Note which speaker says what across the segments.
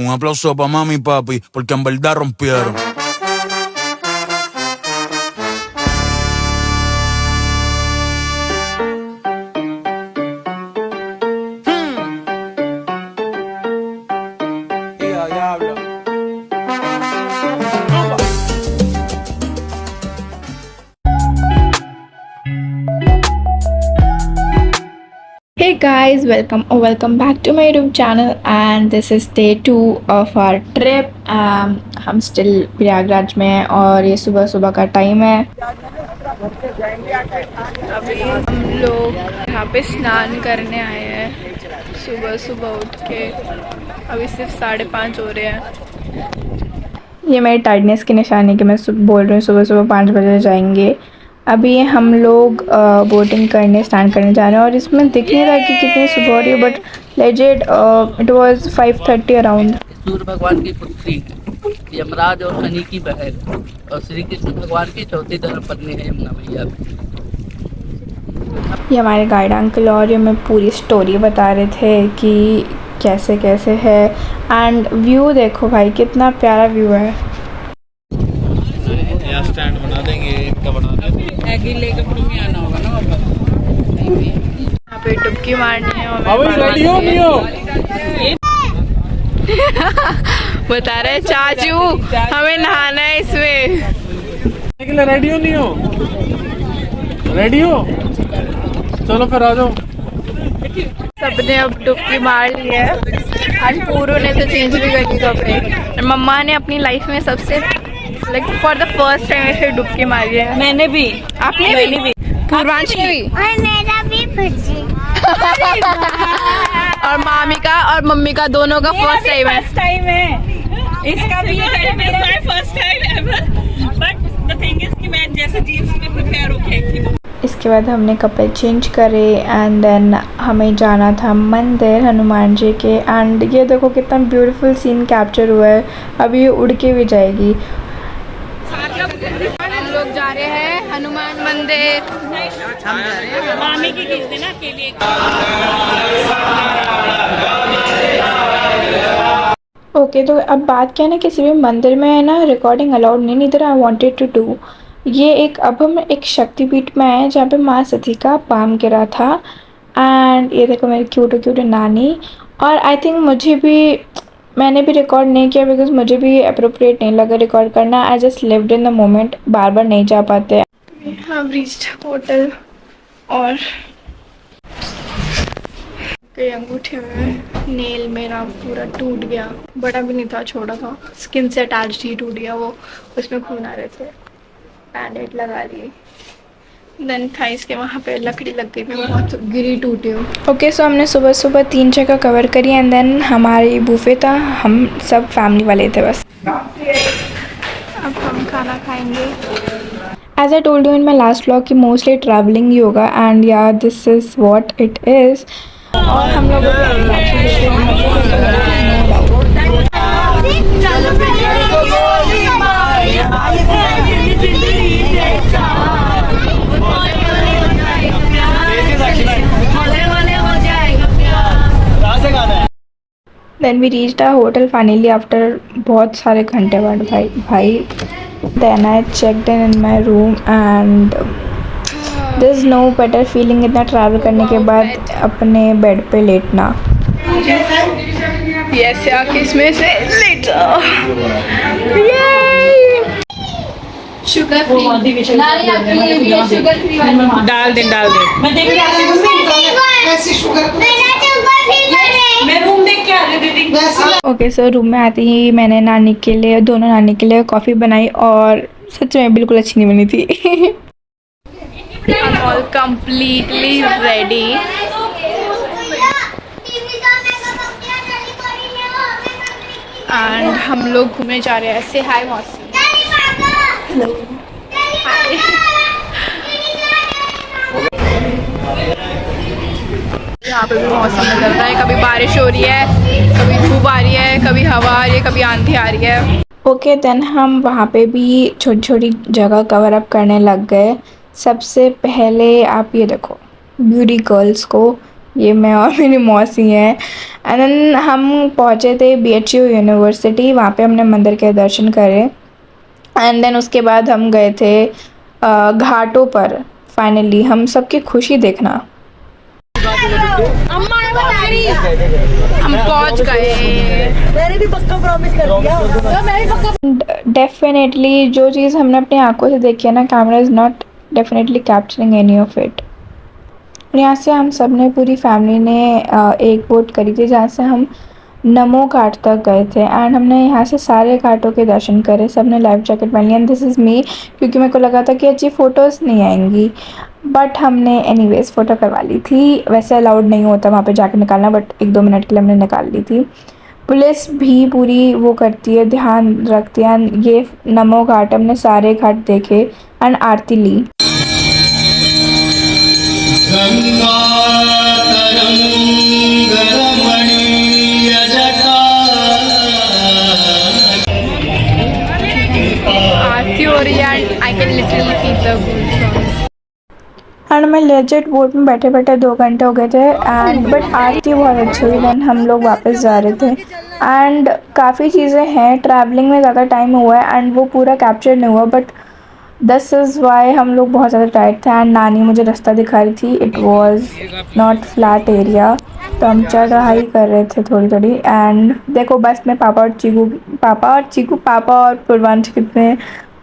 Speaker 1: Un aplauso para mami y papi, porque en verdad rompieron.
Speaker 2: Hey guys, welcome back to my YouTube channel, and this is day 2 of our trip. हम still Prayagraj में हैं और ये सुबह सुबह का time है। अभी हम लोग यहाँ पे स्नान करने आए हैं सुबह सुबह उठ के। अभी सिर्फ 5:30 हो रहे हैं। ये मेरी टाइडनेस की निशानी कि मैं बोल रही हूँ सुबह सुबह 5 बजे जाएंगे। अभी हम लोग बोटिंग करने स्टार्ट करने जा रहे हैं और इसमें दिख नहीं रहा कि कितनी सुबह हो रही है, but lazed it was 5:30 around.
Speaker 3: सूर्य भगवान की पुत्री, यमराज और शनि की बहन और श्री कृष्ण भगवान की चौथी धर्म पत्नी है यमुना मैया।
Speaker 2: ये हमारे गाइड अंकल और ये हमें पूरी स्टोरी बता रहे थे कि कैसे कैसे है। एंड व्यू देखो भाई, कितना प्यारा व्यू है।
Speaker 4: यहाँ स्टैंड बना देंगे, इनका बना देंगे।
Speaker 3: आना होगा ना
Speaker 2: यहाँ पे डुबकी मारनी है और
Speaker 4: रेडी हो नहीं हो?
Speaker 2: बता रहे चाचू हमें नहाना है इसमें।
Speaker 4: रेडी हो नहीं हो? रेडी हो? चलो फिर आ जाओ।
Speaker 2: सबने अब डुबकी मार ली है। आज पूरू ने तो चेंज भी कर ली कपड़े। मम्मा ने अपनी लाइफ में सबसे फॉर द फर्स्ट टाइम ऐसे डुबकी मारी है।
Speaker 5: मैंने भी।
Speaker 2: आपने भी? पूर्वांश ने भी?
Speaker 5: और मेरा भी भुजी।
Speaker 2: और मामी का और मम्मी का दोनों का फर्स्ट टाइम है।
Speaker 5: फर्स्ट टाइम है इसका भी। मेरा first time ever, but the thing is कि मैं जैसे जीन्स में प्रिपेयर होके थी।
Speaker 2: इसके बाद हमने कपड़े चेंज करे एंड देन हमें जाना था मंदिर हनुमान जी के। एंड ये देखो कितना ब्यूटीफुल सीन कैप्चर हुआ है। अभी ये उड़ के भी जाएगी। हम लोग जा रहे हैं हनुमान मंदिर।
Speaker 5: मामी की किस दिन अकेले।
Speaker 2: ओके, तो अब बात क्या है ना, किसी भी मंदिर में है ना रिकॉर्डिंग अलाउड नहीं, neither I wanted to do. ये एक अब हम एक शक्तिपीठ में आए हैं जहाँ पे माँ सती का पाम गिरा था। एंड ये देखो मेरी क्यूट नानी। और आई थिंक मैंने भी रिकॉर्ड नहीं किया बिकॉज मुझे भी अप्रोप्रिएट नहीं लगा रिकॉर्ड करना। I just lived in the moment, बार बार नहीं जा पाते। हम रीच्ड होटल और कई अंगूठे में नेल मेरा पूरा टूट गया। बड़ा भी नहीं था, छोटा था, स्किन से अटैच ही टूट गया वो। उसमें खून आ रहे थे, बैंडेड लगा लिए। देन थाइस के वहाँ पे लकड़ी लग गई, मैं बहुत गिरी टूटी हूँ। ओके, सो हमने सुबह सुबह 3 जगह कवर करी एंड देन हमारी बुफे था। हम सब फैमिली वाले थे बस। अब हम खाना खाएंगे। As I told you in my last vlog कि मोस्टली ट्रैवलिंग ही होगा एंड या this is what it is. और हम लोग then we reached our hotel finally after बहुत सारे घंटे बाद। भाई then I checked in my room and there is no better feeling इतना ट्रैवल करने के बाद अपने बेड पे लेटना। यस यार, इसमें से लेटा। शुगर फ्री
Speaker 5: डाल दे मैं देख मैं रूम देख के आ रही दीदी।
Speaker 2: ओके, सो रूम में आते ही मैंने दोनों नानी के लिए कॉफ़ी बनाई और सच में बिल्कुल अच्छी नहीं बनी थी। I'm all completely ready. And हम लोग घूमने जा रहे हैं। ऐसे हाय मौसी। हेलो। यहाँ पे भी मौसम बदल रहा है, कभी बारिश हो रही है, कभी धूप आ रही है, कभी हवा आ रही है, कभी आंधी आ रही है। ओके, देन हम वहाँ पे भी छोटी छोटी जगह कवर अप करने लग गए। सबसे पहले आप ये देखो ब्यूटी गर्ल्स को ये मैं और मेरी मौसी हैं। एंड देन हम पहुँचे थे BHU यूनिवर्सिटी, वहाँ पे हमने मंदिर के दर्शन करे। एंड देन उसके बाद हम गए थे घाटों पर। फाइनली हम सबकी खुशी देखना। हम पहुँच गए। डेफिनेटली जो चीज़ हमने अपनी आंखों से देखी है ना, camera is not definitely capturing any of it. यहाँ से हम सब ने, पूरी फैमिली ने एक बोट करी थी जहाँ से हम नमो घाट तक गए थे। एंड हमने यहाँ से सारे घाटों के दर्शन करे। सब ने लाइफ जैकेट पहन लिया। एंड दिस इज़ मी, क्योंकि मेरे को लगा था कि अच्छी फ़ोटोज़ नहीं आएंगी, बट हमने एनीवेज फ़ोटो करवा ली थी। वैसे अलाउड नहीं होता वहाँ पे जाके निकालना, बट 1-2 मिनट के लिए हमने निकाल ली थी। पुलिस भी पूरी वो करती है, ध्यान रखती है। एंड ये नमो घाट, हमने सारे घाट देखे एंड आरती ली। आरती हो रही है and I can literally feel the goosebumps. And मैं लेजेट बोट में बैठे बैठे 2 घंटे हो गए थे। एंड बट आरती बहुत अच्छी हुई। देन हम लोग वापस जा रहे थे। एंड काफ़ी चीज़ें हैं, ट्रैवलिंग में ज़्यादा टाइम हुआ है एंड वो पूरा कैप्चर नहीं हुआ, बट दिस इज़ वाई हम लोग बहुत ज़्यादा टायर्ड थे। एंड नानी मुझे रास्ता दिखा रही थी। It was not flat area, तो हम चढ़ाई कर रहे थे थोड़ी थोड़ी। एंड देखो बस में पापा और पूर्वांश कितने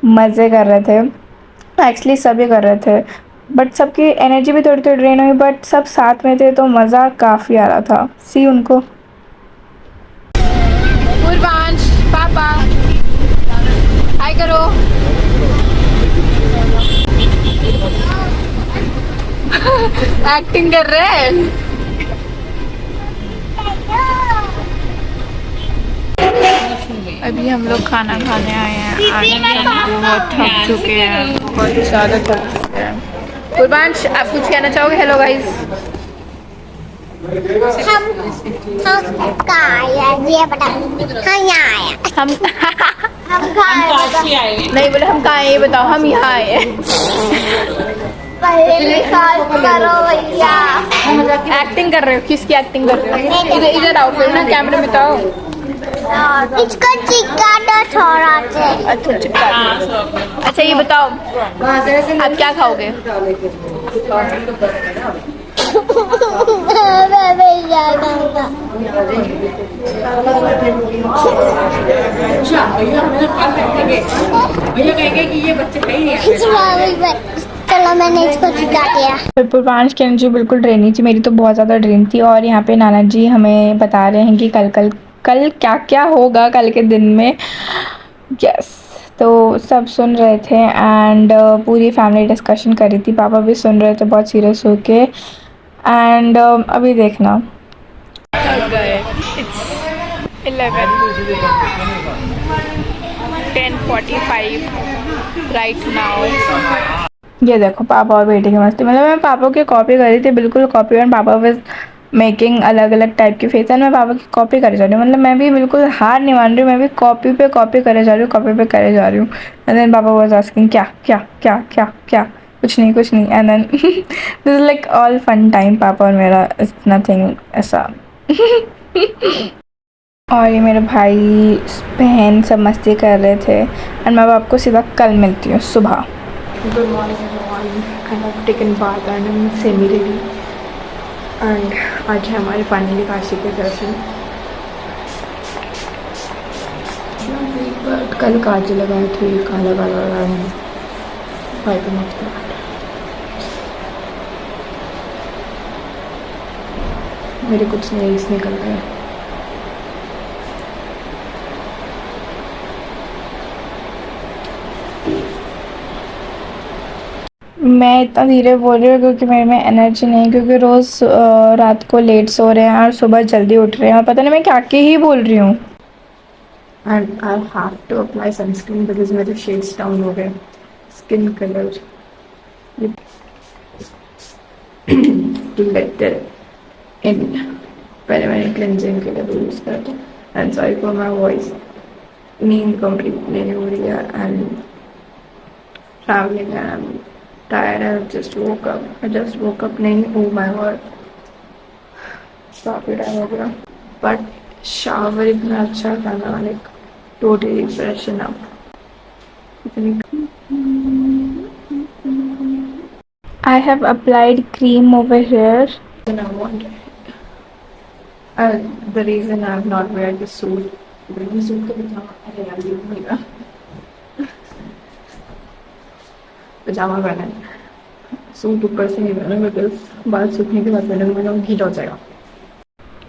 Speaker 2: मज़े कर रहे थे। एक्चुअली सभी कर रहे थे, बट सबकी एनर्जी भी थोड़ी थोड़ी ड्रेन हुई, बट सब साथ में थे तो मज़ा काफ़ी आ रहा था। सी उनको। पूर्वांश, पापा हाय करो। एक्टिंग कर रहे हैं। अभी हम लोग खाना खाने आए हैं। बहुत थक चुके हैं, बहुत ज़्यादा थक चुके हैं। पूर्वांश, आप कुछ कहना चाहोगे? Hello guys.
Speaker 6: हम कहाँ आए? ये बताओ। हम यहाँ आए।
Speaker 2: हम
Speaker 5: काशी आए हैं।
Speaker 2: नहीं बोले हम कहाँ आए, ये बताओ। हम यहाँ आए हैं।
Speaker 6: पहले साल करो भैया।
Speaker 2: एक्टिंग कर रहे हो? किसकी एक्टिंग कर रहे हो? इधर आओ फिर ना, कैमरे में तो आओ।
Speaker 6: इसको चिक्का दो थोड़ा से।
Speaker 2: अच्छा चिपका। अच्छा ये बताओ, आप क्या खाओगे?
Speaker 6: मैं भैया खाऊंगा।
Speaker 5: भैया कहेंगे कि ये बच्चे कहीं नहीं
Speaker 6: चलो मैंने इसको चिक्का दिया।
Speaker 2: पूर्वांश की एनर्जी बिल्कुल ड्रेन थी, मेरी तो बहुत ज़्यादा ड्रेन थी। और यहाँ पे नाना जी हमें बता रहे हैं कि कल क्या क्या होगा कल के दिन में। यस, तो सब सुन रहे थे एंड पूरी फैमिली डिस्कशन कर रही थी। पापा भी सुन रहे थे बहुत सीरियस होके। एंड अभी देखना, 10:45 राइट नाउ। ये देखो पापा और बेटे की मस्ती। मतलब मैं पापा की कॉपी कर रही थी, बिल्कुल कॉपी। एंड पापा वाज मेकिंग अलग अलग टाइप की फेस। एंड मैं पापा की कॉपी करे जा रही हूँ। मतलब मैं भी बिल्कुल हार नहीं मान रही हूँ, मैं भी कॉपी पे कॉपी करे जा रही हूँ, कॉपी पे करे जा रही हूँ। एंड देन पापा वाज आस्किंग क्या क्या क्या क्या क्या, कुछ नहीं कुछ नहीं। And then this is like all fun time, पापा और मेरा, इज नथिंग ऐसा। और ये मेरे भाई बहन सब मस्ती कर रहे थे। एंड मैं आपको सीधा कल मिलती हूँ सुबह। Good morning everyone. I have taken bath and I'm semi ready. And आज है हमारे फाइनली काशी के दर्शन। बट कल काजल लगाए थे, काला काला रंग भाई को मस्त लगा। मेरे कुछ नेल्स निकल गए। मैं इतना धीरे बोल रही हूँ क्योंकि मेरे में एनर्जी नहीं, क्योंकि रोज़ रात को लेट सो रहे हैं और सुबह जल्दी उठ रहे हैं और पता नहीं मैं क्या के ही बोल रही हूँ। And I have to apply sunscreen because मेरे शेड्स डाउन हो गए। स्किन कलर लेटर इन, पहले मैंने क्लेंजिंग के लिए यूज़ करा था। And sorry for my voice, नींद कंप्लीट नहीं हो रही है and travelling and tired. I just woke up. नहीं, oh my god, काफ़ी टाइम हो गया, बट शावर इतना अच्छा था ना, like totally freshen up. I have applied cream over here. And I want the reason I have not wear the suit. The suit का पजामा पजामा पहना है, सूट ऊपर से नहीं पहना बिकॉज बाल सूखने के बाद पहनूंगा गीला हो जाएगा.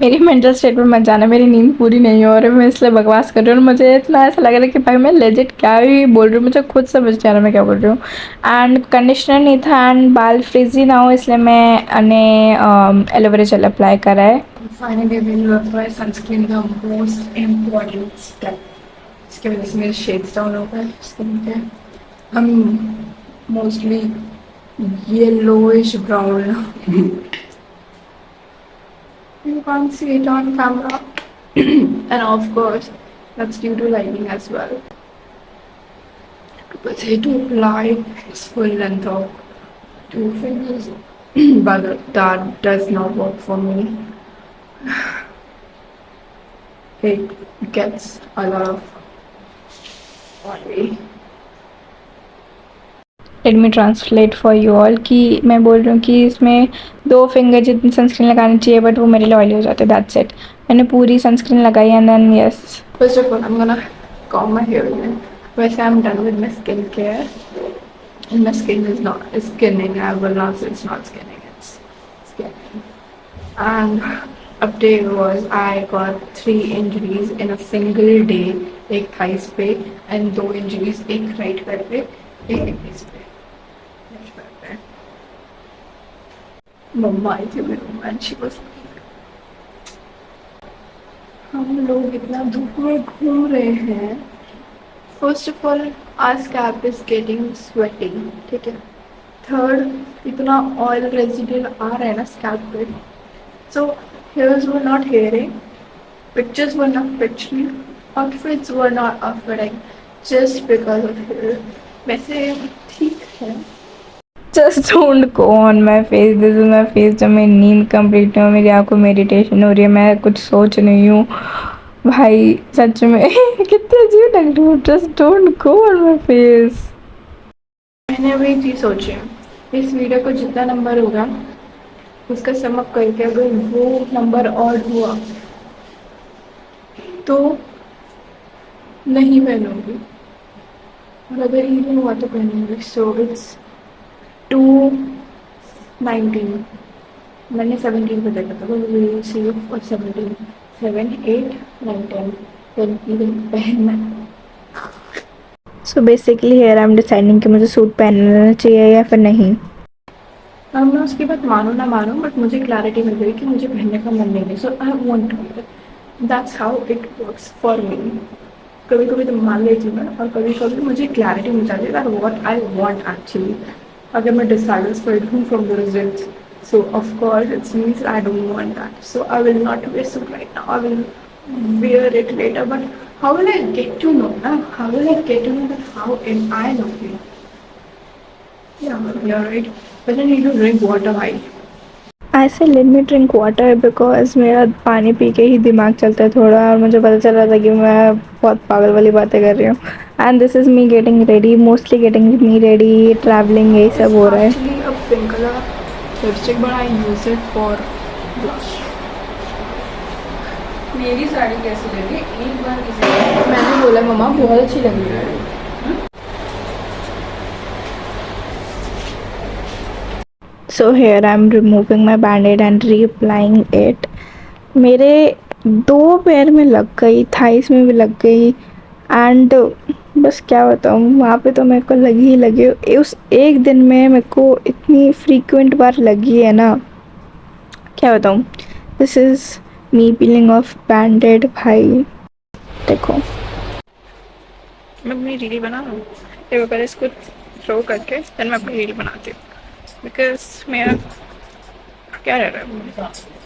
Speaker 2: मेरी मेंटल स्टेट में मत जाना, मेरी नींद पूरी नहीं हो रही, मैं इसलिए बकवास कर रही हूँ और मुझे इतना ऐसा लग रहा है कि भाई मैं लेजिट क्या ही बोल रही हूँ, मुझे खुद समझ नहीं आ रहा मैं क्या बोल रही हूँ. एंड कंडीशनर नहीं था एंड बाल फ्रिजी ना हो इसलिए मैंने एलोवेरा जेल अप्लाई करा है. फाइनली विल अप्लाई सनस्क्रीन का मोस्ट इम्पॉर्टेंट स्टेप. इसकी वजह से मेरे शेड्स डाउन हो गए स्किन के. हम mostly yellowish brown. You can't see it on camera and of course that's due to lighting as well. People say to apply this full length of 2 fingers but that does not work for me. It gets a lot of oily. Let me translate for you all कि मैं बोल रही हूँ कि इसमें 2 finger जितनी sunscreen लगानी चाहिए बट वो मेरे लिए ऑयली हो जाते. That's it. मैंने पूरी सनस्क्रीन लगाई and then yes. First of all I am gonna comb my hair again. वैसे I am done with my skin care and my skin is not skinning. I will not say it's not skinning, it's skinning. And update was I got 3 injuries in a single day. एक thighs पे and 2 injuries, एक right पैर पे एक इस पे. मम्मा आई थी मेरे room and she was like, हम लोग इतना धूप में घूम रहे हैं. First of all our scalp is getting sweating, ठीक है. थर्ड, इतना ऑयल रेजिड्यूल आ रहा है ना स्कैल्प पे. So hairs were not hairing, pictures were not picturing, outfits were not offering just because of hair. वैसे ठीक है. Just don't go on my face. This is my face जब मेरी नींद कंप्लीट हो, मेरी आँखों में इरिटेशन हो रही है, मैं कुछ सोच नहीं हूँ भाई सच में. कितने अजीब लग रही हूँ. Just don't go on my face. मैंने वही चीज़ सोची, इस वीडियो को जितना नंबर होगा उसका समअप करके अगर वो नंबर और हुआ तो नहीं पहनूंगी और अगर इवन हुआ तो पहनूंगी. So it's 219. मैंने 17 पे देखा था तो विल सी और 17 7 8 9 10 10 इवन पहनना. So basically here I am deciding कि मुझे सूट पहनना चाहिए या फिर नहीं. अब मैं उसकी बात मानूँ ना मानूँ बट मुझे क्लैरिटी मिल गई कि मुझे पहनने का मन नहीं है. So I want to. That's how it works for me. कभी कभी तो मान लेती हूँ और कभी कभी मुझे क्लैरिटी मिल जाती है that what I want actually. अगर मैं dissatisfied हूँ from the results, so of course it means I don't want that. So I will not wear suit right now. I will wear it later. But how will I get to know? How will I get to know that how am I looking? Yeah, you're right. But I need to drink water. I said let me drink water because मेरा पानी P के ही दिमाग चलता है थोड़ा और मुझे पता चल रहा था कि मैं बहुत पागल वाली बातें कर रही हूँ. And this is me getting ready, mostly getting me ready, traveling यही सब हो रहा है. Actually a pink color lipstick but I use it for blush.
Speaker 5: मेरी साड़ी कैसी लगी एक बार किसी
Speaker 2: मैंने बोला मम्मा बहुत अच्छी लग रही है. So here I am removing my band-aid and reapplying it. मेरे 2 पैर में लग गई, थाइस में भी लग गई एंड बस क्या बताऊँ वहाँ पे तो मेरे को लगी ही लगी. उस एक दिन में मेरे को इतनी फ्रीक्वेंट बार लगी है ना क्या बताऊँ. This is me peeling off bandaid. भाई देखो मैं अपनी रील बना रहा हूँ. एक बार इसको थ्रो करके फिर मैं अपनी रील बनाती हूँ बिकॉज मेरा क्या रह रहा है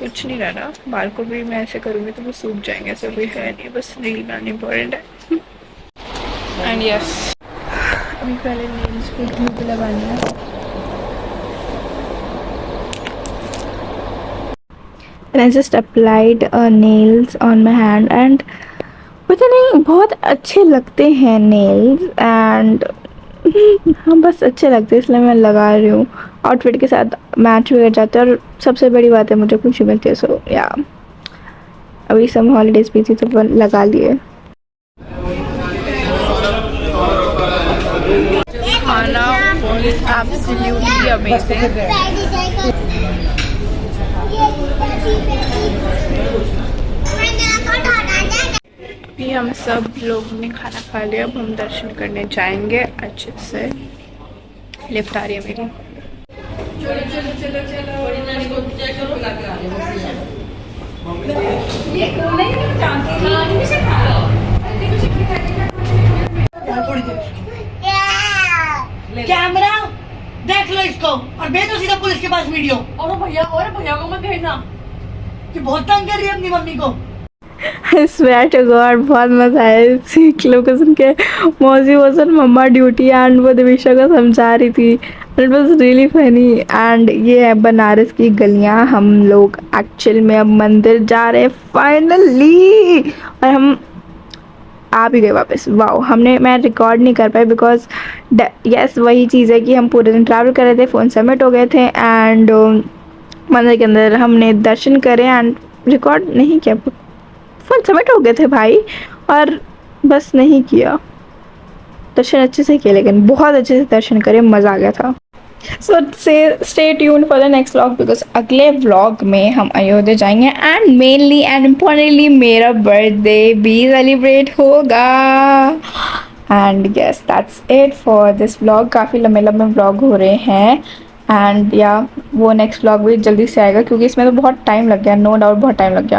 Speaker 2: कुछ नहीं रह रहा. बाल को भी मैं ऐसे करूँगी तो वो सूख जाएंगे, ऐसा कोई है नहीं. बस रील बनानी इम्पोर्टेंट है. एंड यस अभी पहले नेल्स पे ग्लू लगानी है. and I just applied nails on my hand and पता नहीं बहुत अच्छे लगते हैं नेल्स एंड हाँ बस अच्छे लगते हैं इसलिए मैं लगा रही हूँ. आउटफिट के साथ मैच वगैरह जाते हैं और सबसे बड़ी बात है मुझे खुशी मिलती है. सो या अभी सब हॉलीडेज भी थी तो लगा लिए. खाना एब्सोल्युटली अमेजिंग. अभी हम सब लोग ने खाना खा लिया. अब हम दर्शन करने जाएंगे अच्छे से. लिफ्ट आ रही है मेरी.
Speaker 7: कैमरा देख लो इसको और भेज दो सीधा पुलिस के पास वीडियो.
Speaker 5: और भैया को मत भेजना
Speaker 7: कि बहुत तंग कर रही है अपनी मम्मी को.
Speaker 2: I swear to God बहुत मज़ा आया इस क्लिप को सुन के. मौसी वॉज ऑन मम्मा ड्यूटी एंड वो दिविशा को समझा रही थी. It was really funny. And ये है बनारस की गलियाँ. हम लोग एक्चुअल में अब मंदिर जा रहे हैं फाइनली. और हम आ भी गए वापस. वाओ मैं रिकॉर्ड नहीं कर पाई बिकॉज यस वही चीज़ है कि हम पूरे दिन ट्रैवल कर रहे थे. फ़ोन सबमिट हो गए थे एंड मंदिर के अंदर हमने दर्शन करे एंड रिकॉर्ड नहीं किया. फ़ोन सबमिट हो गए थे भाई और बस नहीं किया. दर्शन अच्छे से किए लेकिन बहुत अच्छे से दर्शन करे. मज़ा आ गया था. So stay tuned for the next vlog because अगले व्लॉग में हम अयोध्या जाएंगे एंड मेनली एंड इम्पॉर्टेंटली मेरा बर्थडे भी सेलिब्रेट होगा. And yes that's it for this vlog. काफ़ी लंबे लंबे व्लॉग हो रहे हैं एंड या वो नेक्स्ट व्लॉग भी जल्दी से आएगा क्योंकि इसमें तो बहुत टाइम लग गया. नो डाउट बहुत टाइम लग गया.